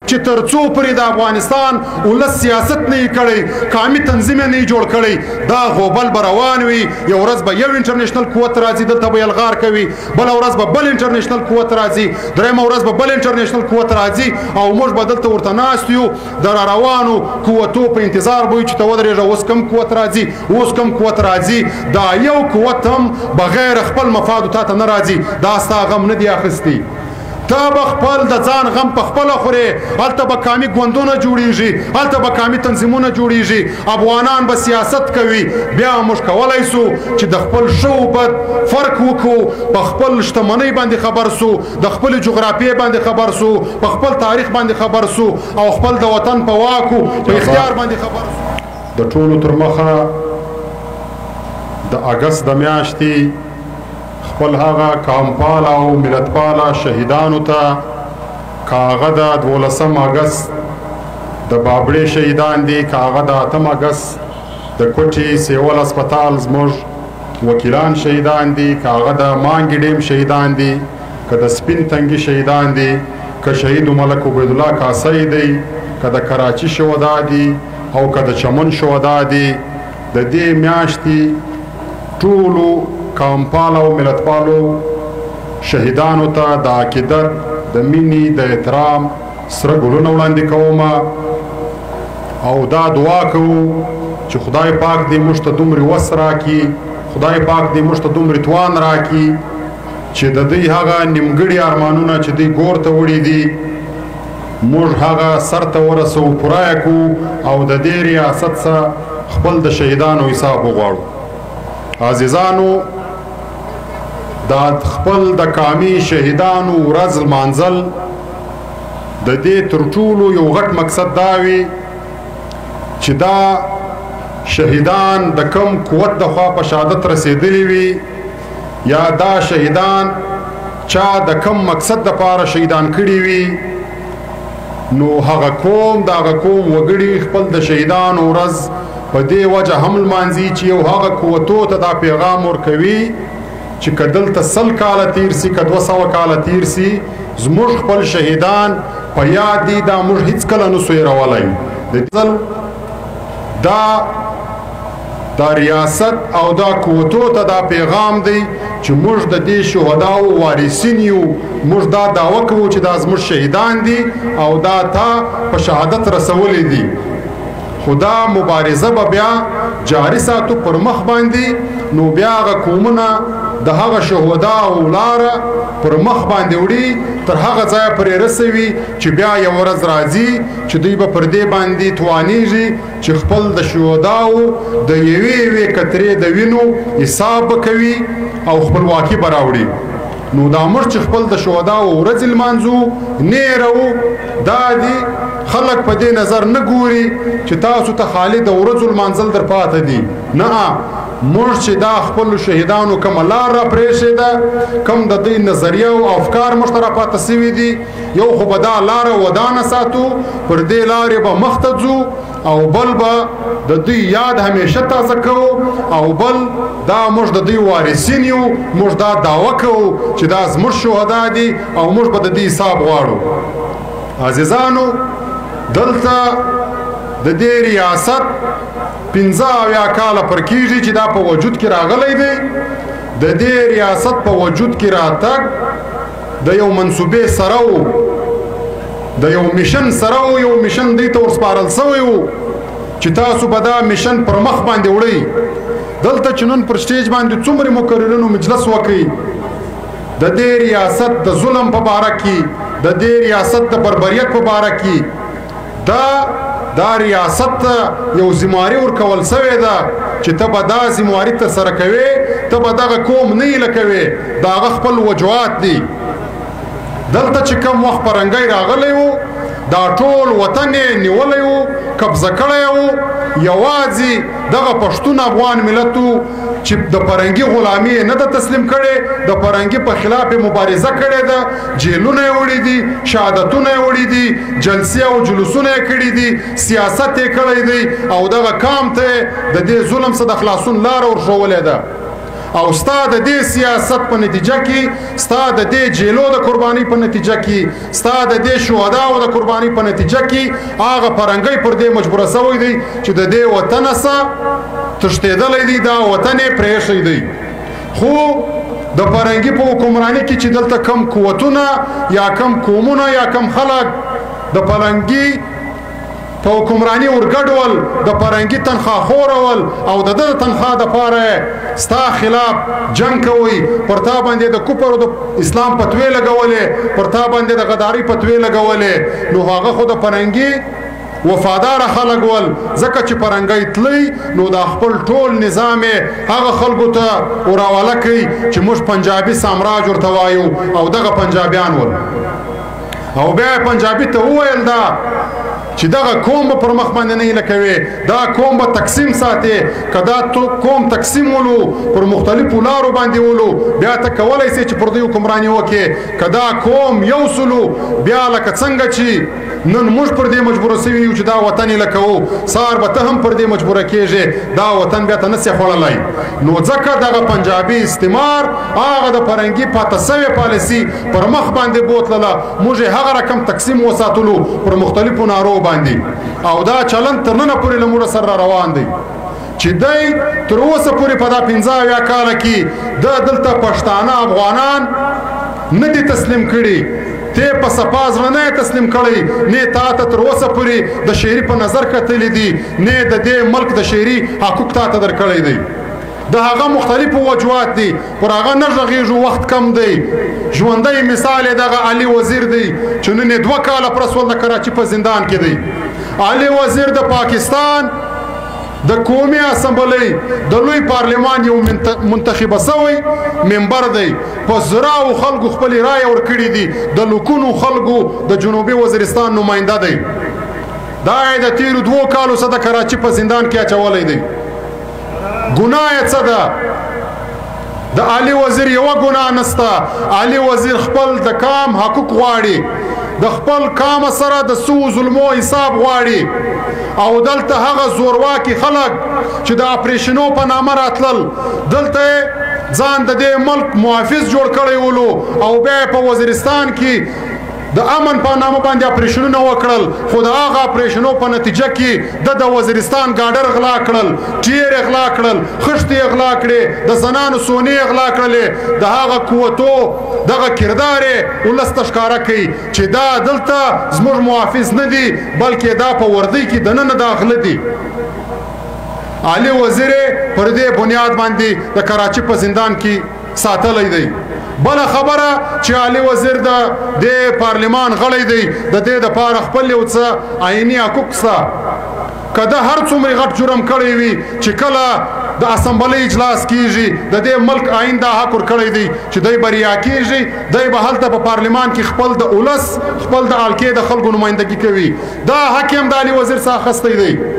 چې ترڅو پرې د افغانستان ولس سیاست نه یې کړی، قامي تنظیم نه یې جوړ کړی، دا غوبل به روان وي. یو ورځ به یو انټرنیشنل قوت راځي، دلته به یلغار کوي، بله ورځ به بل انټرنیشنل قوت راځي، درېیمه ورځ به بل انټرنیشنل قوت راځي، او موږ به دلته ورته ناست یو د راروانو قوتو په انتظار به وي چې ته ودرېږه اوس کوم قوت راځي، اوس کوم قوت راځي. دا یو قوت هم بغیر خپل مفادو تا ته نه راځي، دا ستا غم نه دی اخیستی. تا به خپل د ځان غم په خپله خورې. هلته به قامي ګوندونه جوړېږي، هلته به قامي تنظیمونه جوړېږي، افغانان به سیاست کوي. بیا موږ کولی سو چې د خپل ښه و بد فرق وکړو، په خپل شتمنۍ باندې خبر سو، د خپل جغرافیې باندې خبر سو، په خپل تاریخ باندې خبر سو، او خپل د وطن په واکو په اختیار باندې خبر سو. د ټولو تر مخه د اګست د میاشتې خپل هغه قومپال او ملتپاله شهیدانو ته کاغه د 12 اګست د بابړې شهیدان دي، کاغه د 8 اګست د کوټي سیول هسپتال زموږ وکیلان شهیدان دي، کاغه د مانګي ډیم شهیدان دي، که د سپین تنګي شهیدان دي، که شهید ملک عبیدالله کاسۍ دی، که د کراچي شهدا دي، او که د چمن شهدا دي. د دې میاشتې ټولو قومپالو او ملتپالو شهیدانو ته د عقیدت، د مینې، د احترام سره ګلونه وړاندې کومه، او دا دعا کوو چې خدای پاک دې موږ ته دومره وس راکړي، خدای پاک دې موږ ته دومره توان راکړي چې د دوی هغه نیمګړي ارمانونه چې دوی ګور ته وړي دي موږ هغه سر ته ورسوو، پوره یې کړو، او د دې ریاست څخه خپل د شهیدانو حساب وغواړو. عزیزانو، دا خپل د قامي شهیدانو ورځ لمانځل د دې تر ټولو یو غټ مقصد دا وي چې دا شهیدان د کم قوت د خوا په شهادت رسېدلی وي، یا دا شهیدان چا د کم مقصد دپاره شهیدان کړي وي، نو هغه قوم د هغه قوم وګړي خپل د شهیدانو ورځ په دې وجه هم لمانځي چې یو هغه قوتو ته دا پیغام ورکوي چې که دلته 100 کاله تیر سي، که 200 کاله تیر سي، زموږ خپل شهیدان په یاد دي، دا موږ هیڅکله نسو هېرولی. دا ریاست او دا قوتو ته دا پیغام دی چې موږ د دې شهداو وارثین یو، موږ دا دعوه کوو چې دا زموږ شهیدان دي او دا تا په شهادت رسولی دي. خو دا مبارزه به بیا جاري ساتو پر مخ باندې، نو بیا هغه قومونه د هغه شهداو لاره پر مخ باندې وړي، تر هغه ځایه پرې رسوي چې بیا یو ورځ راځي چې دوی به پر دې باندې توانیږي چې خپل د شهداو د یوې قطرې د وینو حساب به کوي او خپلواکي به راوړي. نو دا موږ چې خپل د شهداو ورځې لمانځو نه هېروو، دا دي خلک په دې نظر نه ګوري چې تاسو ته خالي د ورځو لمانځل در پاته دي. نه، موږ چې دا خپل شهیدانو کومه لار را پرېښې ده، کوم د دوی نظریه او افکار موږ ته را پاته سوي دي، یو خو به دا لاره ودانه ساتو، پر دې لارې به مخ ته ځو، او بل به د دوی یاد همیشه تازه کوو، او بل دا موږ د دوی وارثین یو، موږ دا دعوه کوو چې دا زموږ شهدا دي او موږ به د دوی حساب غواړو. عزیزانو، دلته د دې ریاست 15 کاله پر کېږي چې دا په وجود کې راغلی دی. د دې ریاست په وجود کې راتګ د یو منصوبې سره و، د یو میشن سره و، یو میشن دوی ته ورسپارل سوی و چې تاسو به دا میشن پر مخ باندې وړئ. دلته چې نن پر سټیج باندې څومره مقررینو مجلس وکړي د دې ریاست د ظلم په باره کې، د دې ریاست د بربریت په باره کې، دا ریاست یو ذمہواري ورکول سوې ده چې ته به دا ذمہواري ترسره کوې، ته به دغه قوم نه هیله کوې، د هغه خپل وجوهات دي. دلته چې کوم وخت پرنګی راغلی و، دا ټول وطن یې نیولی و، قبضه کړی و، یوازې دغه پښتون افغان ملت و چې د فرنګي غلامي نه ده تسلیم کړې، د فرنګي په خلاف مبارزه کړې ده، جیلونه یې وړي دي، شهادتونه یې وړي دي، جلسې او جلوسونه یې کړي دي، سیاست یې کړی دی، او دغه قام ته د دې ظلم څخه د خلاصون لاره ورښولې ده. او ستا د دې سیاست په نتیجه کې ستا د دې جیلو د قربانۍ په نتیجه کې ستا د دې شهداو د قربانۍ په نتیجه کې هغه فرنګي پر دې مجبوره شوی دی چې د دې وطن سره تښتېدلی دی دا وطن یې پرېښی دی خو د فرنګي په حکمراني کې چې دلته کم قوتونه یا کم قومونه یا کم خلک د فرنګي په حکمرانی ورګډول د فرنګي تنخوا خورول او د دغه تنخوا دپاره ستا خلاف جنګ کوي پر تا باندې د کفر او د اسلام فتوی لګولې پر تا باندې د غداري فتوی لګولې نو هغه خو د فرنګي وفادار خلک ول ځکه چې فرنګي تلی نو د خپل ټول نظام هغه خلکو ته وراواله کوي چې موږ پنجابي سامراج ورته وایو او دغه پنجابیان ول او بیا پنجابي ته وویل دا چې دغه قوم به پر مخ باندې نه لکوي دا قوم به تقسیم ساتي کدا تو قوم تقسیم ولو پر مختلفو لارو باندې ولو بیا ته کولای شي چې پر دې حکمراني وکړي کدا قوم یو سلو بیا لکه څنګه چې نن موږ پر دې مجبور شوي یو چې دا وطن لکو سار به ته هم پر دې مجبور کېږي دا وطن بیا ته نسې خوړلای نو ځکه دغه پنجابي استعمار هغه د فرنګي پاته سوی پالیسي پر مخ باندې بوتلله موږ هغه رقم تقسیم وساتلو پر مختلفو نارو باندې او دا چلن تر نن پورې له موږ سره روان دی چې دی تر اوسه پورې په دا 15 کاله کې د دلته پښتانه افغانان نه دي تسلیم کړي ته په صفاز نه تسلیم کړي نه تا ته تر اوسه پورې د شهري په نظر کتلې دي نه د دې ملک د شهري حقوق تا ته درکړي دي د هغه مختلفو وجوهات دي پر هغه نه غږیږو وخت کم دی ژوندی مثال دغه علي وزیر دی چې نن 2 کاله پر سول د کراچي په زندان کې دی علي وزیر د پاکستان د قومي اسمبلی د لوی پارلمان یو منتخب شوی ممبر دی په زراو خلکو خپل رائے ورکړي دي د لکونو خلکو د جنوبي وزیرستان نماینده دی دا د تیرو 2 کالو سره د کراچي په زندان کې اچولې دی ګناه څه ده د علي وزیر یو ګناه نسته علي وزیر خپل د کام حقوق غواړي د خپل کام سره د سو ظلمو حساب غواړي او دلته هغه زورواکي خلک چې د اپریشنو په نامه راتلل دلته ځان د دې ملک محافظ جوړ کړی ولو او بیا په وزیرستان کې د امن په نامه باندې اپریشنونه وکړل خو د هغه اپریشنو په نتیجه کې د وزیرستان ګاډر غلا کړل ټیر غلا کړل خښتې غلا کړې د زنانو سونې غلا کړلې د هغه قوتو دغه کردار ولس تشکاره کوي چې دا دلته زموږ محافظ نه دي بلکې دا په وردی کې دننه داخله دي علي وزیر پر دې بنیاد باندې د کراچي په زندان کې ساتلی دی بل خبره چې علي وزیر د پارلمان غړی دی د دې د پاره خپل یو څه عیني حقوق سه کده هر څومره غټ جرم کړی وي چې کله د اسمبلی اجلاس کیږي د دې ملک آئین دا حق ور کړی دی چې دای بریا کیږي دای به هلته په پارلمان کې خپل د اولس خپل د الکې د خلکو نمائندګي کوي دا حکم د علي وزیر څخه خسته دی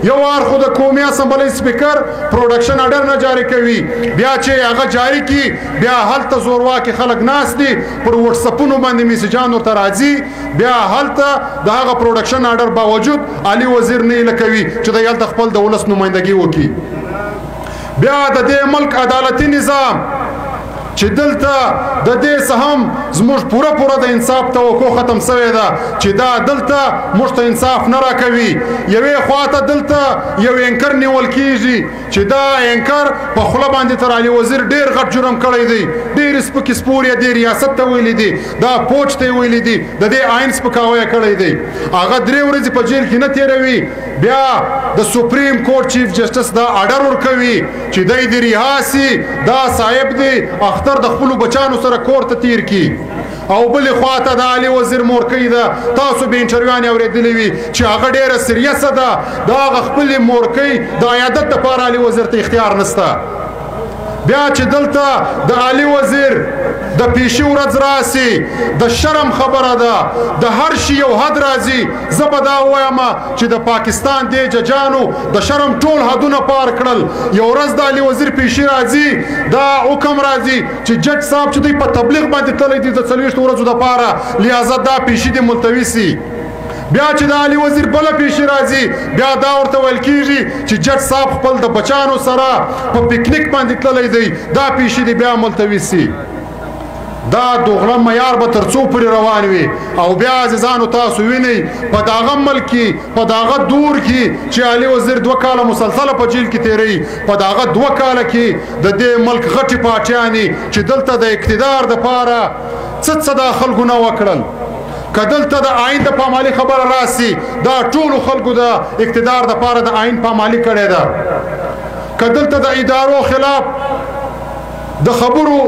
یو وار خو د قومي اسمبلی سپیکر پروډکشن اډر نه جاری کوي بیا چې هغه جاری کی بیا هلته زورواکي خلک ناس دي پر واتس اپونو باندې میسجان ورته راځي بیا هلته د هغه پروډکشن اډر باوجود علي وزیر نه لکوي چې د یالته خپل د ولس نمائندګي وکي بیا د دې ملک عدالتي نظام چې دلته د دې سهم زموږ پوره د انصاف توقع ختم شوی ده چې دا دلته موږ ته انصاف نه راکوي یوې خواته دلته یو انکر نیول کیږي چې دا انکر په خوله باندې تر علي وزیر ډیر غټ جرم کړی دی ډیر سپکې سپورې د ریاست ته ویلي دي دا پوچ ته ویلي دي د دې آئین سپکاوی کړی دی هغه 3 ورځې په جیل کې نه تیروي بیا د سپریم کورټ چیف جسټس دا آرډر ورکوي چې دی د ریاسي دا صاحب دی اختر د خپل بچانو سره کور ته تیر کی او بل خواته د علي وزیر مورکۍ ده تاسو به انټرویو نه اوریدلی وي چې هغه ډیره سریس ده دا خپل مورکۍ د عیادت لپاره علي وزیر ته اختیار نشته بیا چې دلته د علي وزیر د پیشي ورځ راسي د شرم خبره ده د هر شي یو حد راځي زه به دا وایم چې د پاکستان د ججانو د شرم ټول حدونه پار کړل یو ورځ د علي وزیر پیشي راځي دا حکم راځي چې جج صاحب چې دوی په تبلیغ باندې تللی دي د 40 ورځو دپاره لہذا دا پیشي د ملتوي سي بیا چې د علي وزیر بله پیشي راځي بیا دا ورته ویل کېږي چې جج صاحب خپل د بچانو سره په پکنیک باندې تللی دی دا پیشي دی بیا ملتوي سي دا دوغله معیار به تر څو پورې روان وي او بیا عزیزانو تاسو وینئ په دغه ملک کې په دغه دور کې چې علي وزیر 2 کاله مسلسله په جیل کې تیروي په دغه 2 کاله کې د دې ملک غټې پاچیانې چې دلته د اقتدار دپاره څه د خلکو نه وکړل که دلته د آئین د پامالي خبره راسي دا ټولو خلکو د اقتدار دپاره د آئین پامالي کړې ده که دلته د ادارو خلاف د خبرو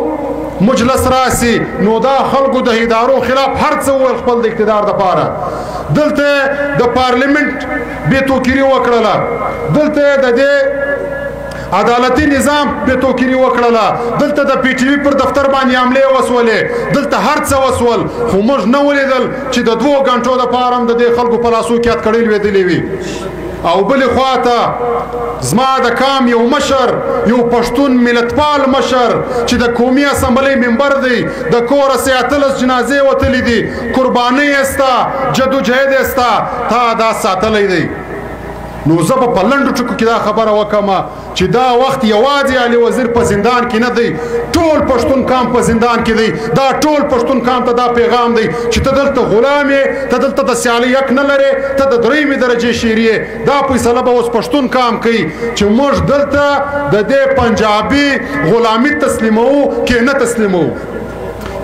مجلس راسي نو دا خلکو د ادارو خلاف هر څه وویل خپل د اقتدار دپاره دلته د پارلیمنت بې توکیري وکړله دلته د دې عدالتي نظام بې توکیري وکړله دلته د پی ټي وي پر دفتر باندې حملې وسولې دلته هر څه وسول خو موږ نه ولیدل چې د 2 غنټو دپاره هم د دې خلکو په لاسو کې هتکړۍ لوېدلې وي او بلې خواته زما د کام یو مشر یو پښتون ملتپال مشر چې د قومي اسمبلی ممبر دی د کوره 13 جنازې وتلې دي قربانۍ یې ستا جدوجهد یې ستا تا دا ساتلی دی نو زه به په لنډو ټکو کې دا خبره وکړم چې دا وخت یوازې علي وزیر په زندان کې نه دی ټول پښتون قام په زندان کې دی دا ټول پښتون قام ته دا پیغام دی چې ته دلته غلام یې ته دلته د سیالۍ حق نه لرې ته د 3مې درجې شعر یې دا فیصله به اوس پښتون قام کوي چې موږ دلته د دې پنجابي غلامي تسلیموو کې نه تسلیموو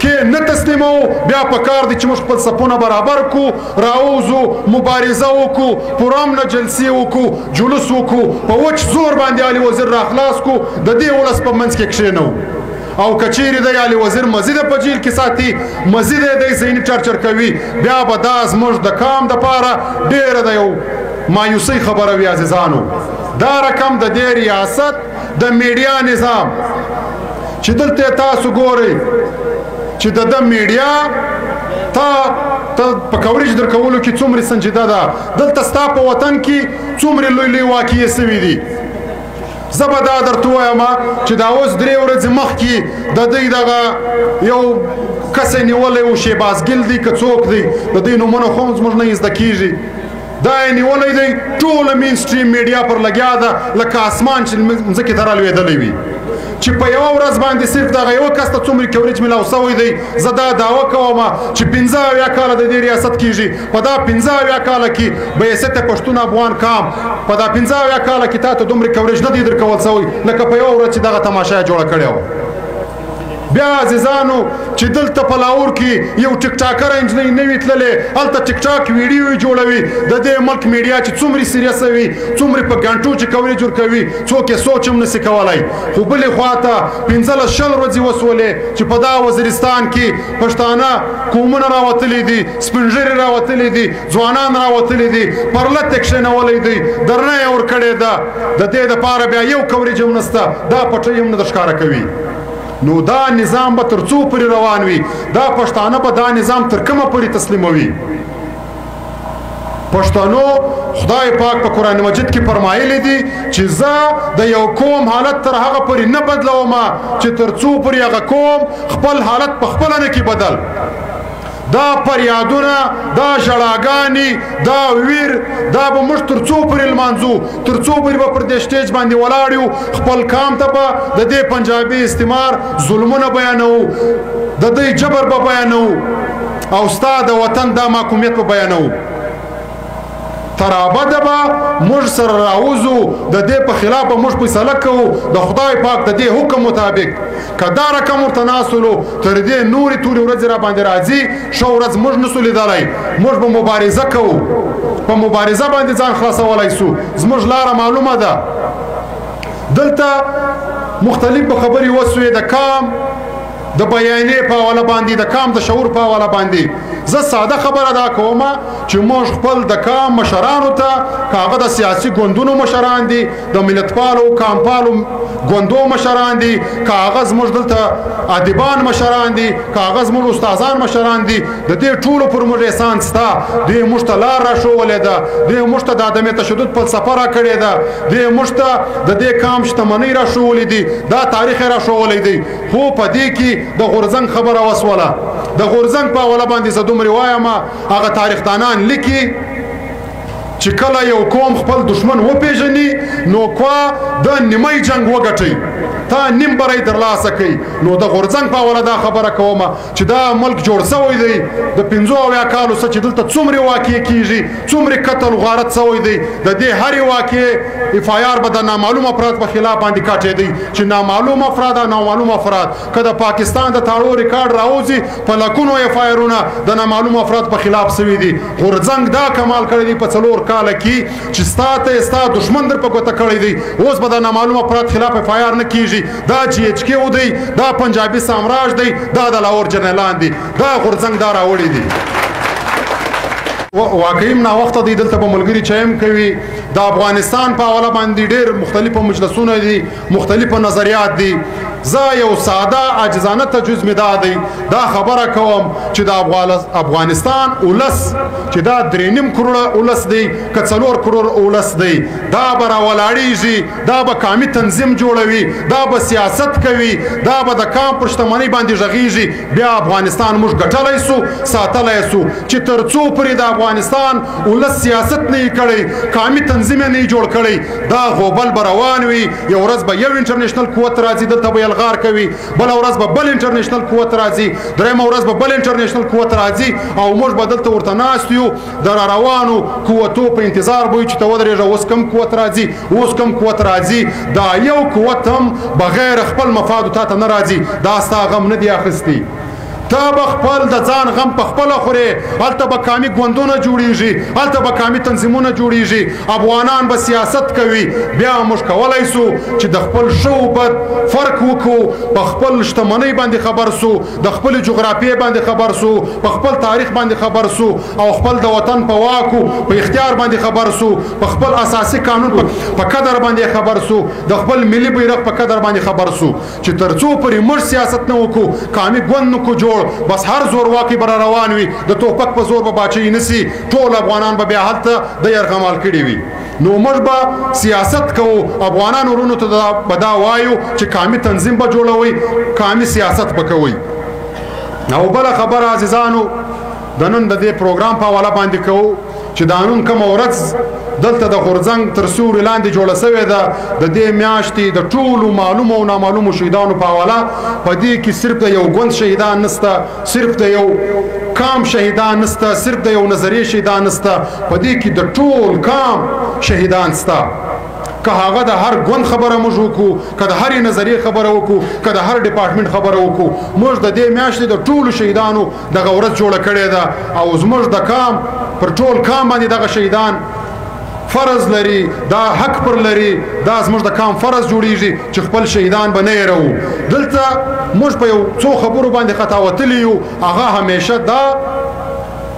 کې نه تسلیمو بیا په کار دی چې موږ خپل صفونه برابر کو راوځو مبارزه وکړو پرامنه جلسې وکړو جلوس وکړو په وچ زور باندې علي وزیر راخلاص کو د دې ولس په منځ کې کښېنو او کچېرې دی علي وزیر مزید په جیل کې ساتي مزید دی ذهني چرچر کوي بیا به دا زموږ د کام دپاره ډېره د یو مایوسۍ خبره وي عزیزانو دا رقم د دې ریاست د میډیا نظام چې دلته تاسو ګورئ چې د میډیا تا په کوریج درکولو کې څومره سنجیده ده دلته ستا په وطن کې څومره لوی لوی واقعې سوي دي زه به دا درته وایم چې دا اوس 3 ورځې مخکې د دوی دغه یو کس یې نیولی و شیبازګل دی که څوک دی د دوی نومونه خو زموږ نه زده کېږي دا یې نیولی دی ټوله مین سټریم میډیا پر لګیا ده لکه اسمان چې مځکې ته رالوېدلی وي چې په یوه ورځ باندې صرف دغه یوه کس ته څومره کوریج میلاو سوی دی زه دا دعوه کوم چې 15 کاله د دې ریاست کېږي په دا 15 کاله کې به حیثیت پښتون افغان قام په دا 15 کاله کې تا ته دومره کوریج نه دی درکول سوی لکه په یوه ورځ چې دغه تماشه یې جوړه کړې وه بیا عزیزانو چې دلته په لاهور کې یو ټیک ټاکره انجنۍ نوي تللې هلته ټیک ټاک ویډیو جوړوي د دې ملک میډیا چې څومره سیریسه وي څومره په ګنټو چې کوریج ورکوي څوک یې سوچ هم نسي کولی خو بلې خواته 15 ورځې وسولې چې په دا وزیرستان کې پښتانه قومونه راوتلي دي سپین ږیري راوتلي دي ځوانان راوتلي دي پرلت یې کښېنولی دی درنه یې ورکړې ده د دې دپاره بیا یو کوریج هم نسته دا پټۍ هم نه درښکاره کوي نو دا نظام به تر څو پورې روان وي دا پښتانه به دا نظام تر کومه پورې تسلیموي پښتنو خدای پاک په قرآن مجید کې فرمایلی دي چې زه د یو قوم حالت تر هغه پورې نه بدلوم چې تر څو پورې هغه قوم خپل حالت په خپله نه کې بدل دا پریادونه دا ژړاګانې دا ویر دا به موږ تر څو پورې لمانځو تر څو پورې به پر دې سټیج باندې ولاړ یو خپل قام ته به د دې پنجابي استعمار ظلمونه بیانوو د دوی جبر به بیانوو او ستا د وطن دا محکومیت به بیانوو تر ابده به موږ سره راوځو د دې په خلاف به موږ فیصله کوو د خدای پاک د دې حکم مطابق که دا رقم ورته ناستلو تر دې نورې تورې ورځې را باندې راځي ښه ورځ موږ نسو لیدلی موږ به مبارزه کوو په مبارزه باندې ځان خلاصولی سو زموږ لاره معلومه ده دلته مختلف خبرې وسوې د کام د بیانې په حواله باندې د کام د شعور په حواله باندې زه ساده خبره دا کوم چې موږ خپل د کام مشرانو ته که هغه د سیاسي ګوندونو مشران دي د ملتپالو کامپالو ګوندو مشران دي که هغه زموږ دلته ادیبان مشران دي که هغه زموږ استادان مشران دي د دې ټولو پر موږ احسان سته دوی موږ ته لار راښولې ده دوی موږ ته د عدم تشدد فلسفه راکړې ده دوی موږ ته د دې کام شتمنۍ راښولې دي دا تاریخ یې راښولی دی خو په دې کې د غورځنګ خبره وسوله د غورځنګ په حواله باندې زه دومره وایم هغه تاریخدانان لیکي چې کله یو قوم خپل دشمن وپیژني نو کوا د نیمه جنگ وګټي تا نیم بری ترلاسه کوي نو د غورځنګ په حواله دا خبره کوم چې دا ملک جوړ شوی دی د 15 کالو څخه چې دلته څومره واقع کیږي څومره قتل غارت شوی دی د دې هر واقع اف آی آر به د نامعلوم افراد په خلاف باندې کاټي دی چې نامعلوم افراد او نامعلوم افراد کله پاکستان د تاړو ریکارډ راوځي په لکونو اف آی آرونه د نامعلوم افراد په خلاف شوی دی غورځنګ دا کمال کړی دی په 4 کال کې چې ستا دشمن در په ګوته کړی دی اوس به د نامعلوم افراد خلاف اف آی آر نه کیږي دا جی ایچ کې و دی دا پنجابي سامراج دی دا د لاهور جنرالان دی دا غورځنګ دا راوړي دي واقعي نا وخت دی دلته په ملګری چایم کوي د افغانستان په حواله باندې ډېر مختلفو مجلسونه دي مختلفو نظریات دي زه یو ساده عاجزانه تجویز مې دا دی دا خبره کوم چې د افغانستان اولس چې دا 3.5 کروڑه اولس دی که 4 کروڑه اولس دی دا به راولاړېږي دا به قومي تنظیم جوړوي دا به سیاست کوي دا به د قام پر شتمنۍ باندې غږیږي بیا افغانستان موږ ګټلی سو ساتلی سو چې تر څو پورې د افغانستان اولس سیاست نه کړی قومي تنظیم نه جوړ کړی دا غوبل به روان وي یو ورځ به یو انټرنیشنل قوت راځي دلته به غار کوي بل ورځ به بل انټرنیشنل قوت راځي درېمه ورځ به بل انټرنیشنل قوت راځي او موږ به دلته ورته ناست یو د روانو قوتو په انتظار به چې ته ودرېږه اوس کم قوت راځي اوس کم قوت راځي دا یو قوت هم بغیر خپل مفادو تا ته نه راځي دا ستا غم نه دی اخیستی تا به خپل د ځان غم په خپله خورې هلته به قومي ګوندونه جوړېږي هلته به قومي تنظیمونه جوړېږي افغانان به سیاست کوي بیا موږ کولی سو چې د خپل ښه او بد فرق وکړو په خپل شتمنۍ باندې خبر سو د خپل جغرافیې باندې خبر سو په خپل تاریخ باندې خبر سو او خپل د وطن په واکو په اختیار باندې خبر سو په خپل اساسي قانون په قدر باندې خبر سو د خپل ملي بیرغ په قدر باندې خبر سو چې تر څو پورې موږ سیاست نه وکړو قومي ګوند نه کو بس هر زور واقع بر روان وي د توپک په زور به باچي نسی ټول افغانان به بیا هلته د یرغمال کړي وي نو موږ به سیاست کوو افغانان ورونو ته به دا وایو چې قومي تنظیم به جوړوي قومي سیاست به کوي او بله خبره عزیزانو د نن د دې پروګرام په حواله باندې کوو چې دا نن کومه ورځ دلته د غورځنګ تر سیوري لاندې جوړه سوې ده د دې میاشتې د ټولو معلومو او نامعلومو شهیدانو په حواله په دې کې صرف د یو ګوند شهیدان نسته صرف د یو قام شهیدان نسته صرف د یو نظریې شهیدان نسته په دې کې د ټول قام شهیدان سته که هغه د هر ګوند خبره موږ وکړو که د هرې نظریې خبره وکړو که د هر ډپارټمنټ خبره وکړو موږ د دې میاشتې د ټولو شهیدانو دغه ورځ جوړه کړې ده او زموږ د قام پر ټول قام باندې دغه شهیدان فرض لري دا حق پر لري دا زموږ د قام فرض جوړیږي چې خپل شهیدان به نه هېروو دلته موږ په یو څو خبرو باندې خطا وتلي یو هغه همیشه دا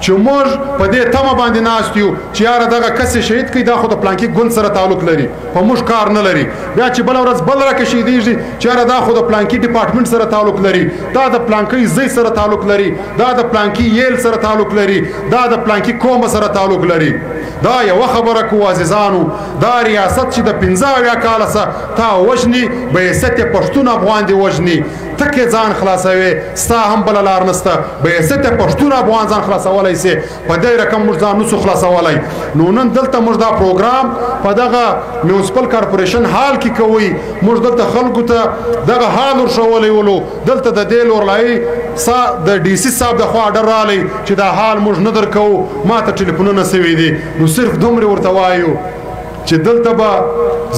چې موږ په دې تمه باندې ناست یو چې یاره دغه کس شهید کړي دا خو د پلانکي ګوند سره تعلق لري په موږ کار نه لري بیا چې بله ورځ بل راکه شهیدېږي چې یاره دا خو د پلانکي ډپارټمنټ سره تعلق لري دا د پلانکي زوی سره تعلق لري دا د پلانکي ییل سره تعلق لري دا د پلانکي قوم سره تعلق لري دا یوه خبره کو عزیزانو دا ریاست چې د 15 کاله څخه تا وژني به حیثیت پښتون افغان دې وژني تکې ځان خلاصوي ستا هم بله لار نسته به حیثیت پښتون افغان ځان خلاصولی سي په دې رقم موږ ځان نسو خلاصولی نو نن دلته موږ دا پروګرام په دغه میونسپل کارپوریشن حال کې کوي موږ دلته خلکو ته دغه حال ورښولی ولو دلته د دې لورلایي د ډي سي صاحب د خوا اډر رالی چې دا حال موږ نه درکوو ما ته ټلیفونونه سوي دي نو صرف دومره ورته وایو چې دلته به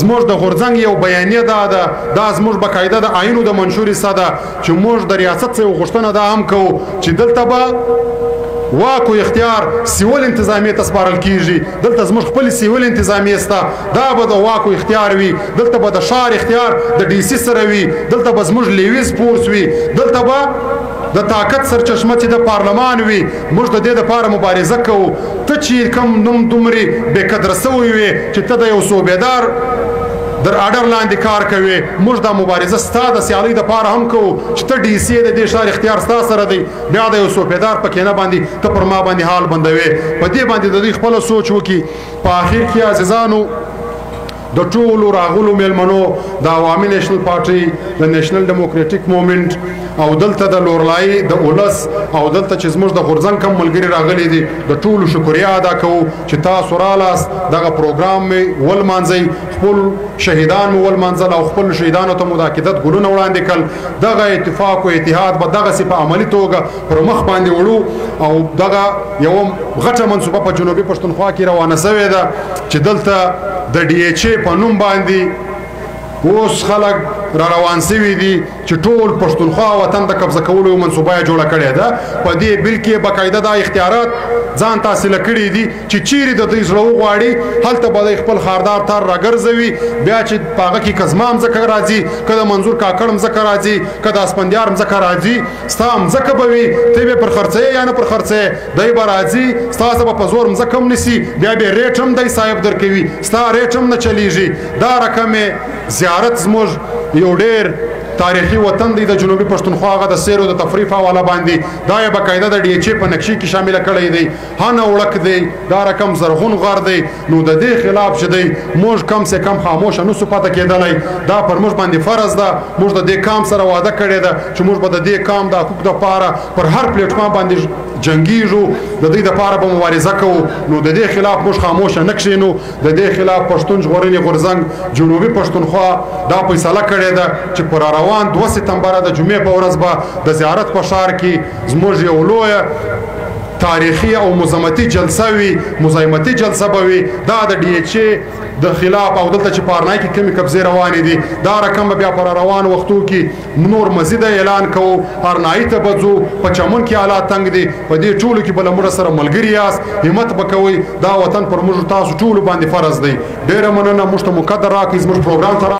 زموږ د غورځنګ یو بیانیه دا زموږ باقاعده د آیینو د منشور حصه ده چې موږ د ریاست څخه یو غوښتنه دا هم کوو چې دلته به واک او اختیار سیول انتظامیه ته سپارل کیږي دلته زموږ خپل سیول انتظامیه سته دا به د واک او اختیار وي دلته به د ښار اختیار د ډي سي سره وي دلته به زموږ لیویز فورس وي دلته به د طاقت سرچشمه چې د پارلمان وي موږ د دې دپاره مبارزه کوو ته چې کوم نوم دومرې بې قدره سوی وي چې ته د یو صوبېدار در اډر لاندې کار کوي موږ دا مبارزه ستا د سیالۍ دپاره هم کوو چې ته ډي سي د دې ښار اختیار ستا سره دی بیا د یو صوبېدار په کینه باندې ته پر ما باندې حال بندوې په دې باندې د دوی خپله سوچ وکړي په آخر کې عزیزانو د ټولو راغلو میلمنو د عوامي نیشنل پارټي د نیشنل ډیموکراټیک موومنټ او دلته د لورلای د اولس او دلته چې زموږ د غورځنګ کم ملګري راغلي دي د ټولو شکریا ادا کوو چې تاسو رالاست دغه پروګرام مې ولمانځئ خپل شهیدان مو ولمانځل او خپل شهیدانو ته مو د عقیدت ګلونه وړاندې کړل دغه اتفاق او اتحاد به دغسې په عملي توګه پر مخ باندې وړو او دغه یوه غټه منصوبه په جنوبي پښتونخوا کې روانه سوې ده چې دلته د ډي ایچ ای په نوم باندې اوس خلک را روان سوي دي چې ټول پښتونخوا وطن د قبضه کولو منصوبه یې جوړه کړې ده په دې بل کې باقاعده دا اختیارات ځان ته حاصله کړي دي چې چیرې د دوی زړه وغواړي هلته به د خپل خاردار تار راګرځوي بیا چې په هغه کې که زما مځکه راځي که د منظور کاکړ مځکه راځي که د اسپندیار مځکه راځي ستا مځکه به وي ته به پر خرڅوې یا نه پر خرڅوې دی به راځي ستاسو به په زور مځکه هم نیسي بیا به ریټ هم دی صاحب درکوي ستا ریټ هم نه چلیږي دا رقم زیارت زموږ یو ډېر تاریخي وطن دی د جنوبي پښتونخوا هغه د سیر او د تفریح په حواله باندې دا یې باقاعده د ډي ایچ ای په نقشې کې شامله کړی دی هنه وړک دی دا رقم زرغون غر دی نو د دې خلاف چې دی موږ کم سے کم خاموشه نسو پاته کېدلی دا پر موږ باندې فرض ده موږ د دې کام سره واده کړی ده چې موږ به د دې کام د حقوق دپاره پر هر پلیټفارم باندې جنګیږو د دوی دپاره به مبارزه کوو نو د دې خلاف موږ خاموشه نه کښېنو د دې خلاف پښتون ژغورنې غورځنګ جنوبي پښتونخوا دا فیصله کړې ده چې پر روان 2 سپتمبره د جمعې په ورځ به د زیارت په ښار کې زموږ یو لویه تاریخي او مزاحمتي جلسه وي مزاحمتي جلسه به وي دا د ډي ایچ ای د خلاف او دلته چې پارنای کې کمی قبضې روانې دي دا رقم به بیا پر روان وختو کې نور مزید اعلان کوو هرنایي ته به ځو په چمن کې حالات تنګ دي په دې ټولو کې به له موږ سره ملګري یاست همت به کوئ دا وطن پر موږ تاسو ټولو باندې فرض دی ډېره مننه موږ ته مقدر راکړئ زموږ پروګرام ته